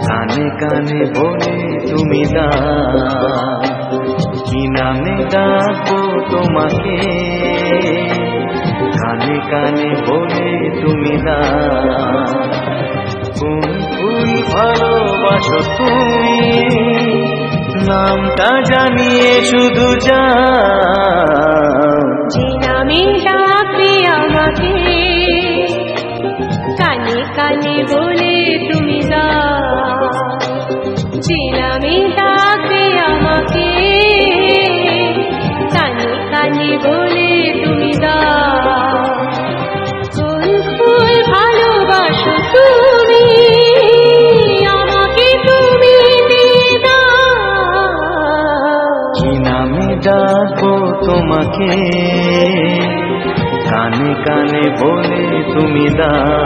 কানে কানে বলে তুমি দাও, কি নামে ডাকবো তোমাকে, কানে কানে বলে তুমি দাও। কোন ফুল ভালোবাসো তুমি, নামটা জানিয়ে শুধু যাও। যে নামে ডাকবে আমাকে, কানে কানে বলে তুমি দাও। যে নামে ডাকবে আমাকে, কানে কানে বলে তুমি দাও। কোন ফুল ভালোবাসো তুমি, আমাকে তুমি দিয়ে দাও। কি নামে ডাকবো তোমাকে, কানে কানে বলে তুমি দাও।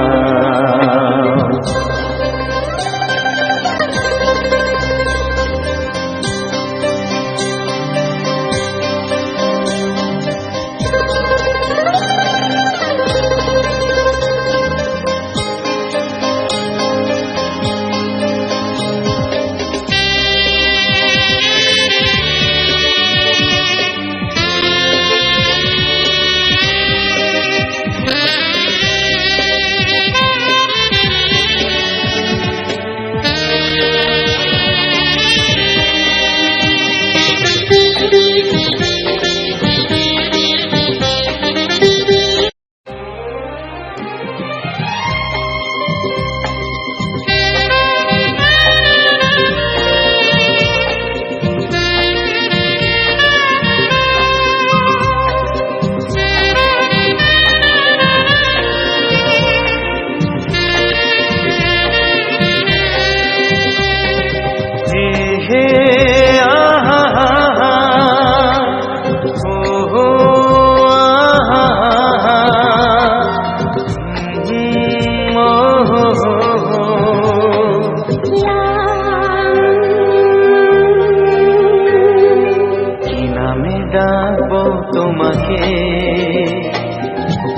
ডাকবো তোমাকে,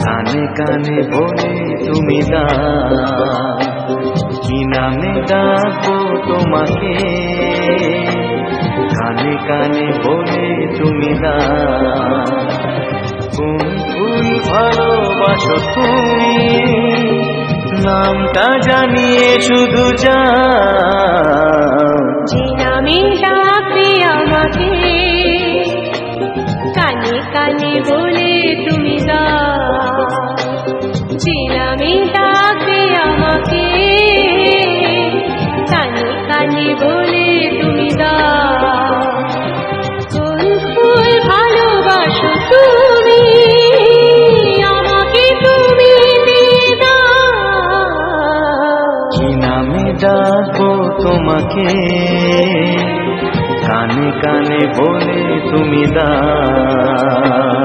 কানে কানে বলে তুমি দাও। কি নামে ডাকবো তোমাকে, কানে কানে বলে তুমি দাও। কোন ফুল ভালোবাসো তুমি, নামটা জানিয়ে শুধু যাও। যে নামে ডাকবে আমাকে, কানে কানে বলে তুমি দাও। যে নামে ডাকবে আমাকে, কানে কানে বলে তুমি দাও। কোন ফুল ভালোবাসো তুমি, আমাকে তুমি দিয়ে দাও। কি নামে ডাকবো তোমাকে, কানে কানে বলে তুমি দাও।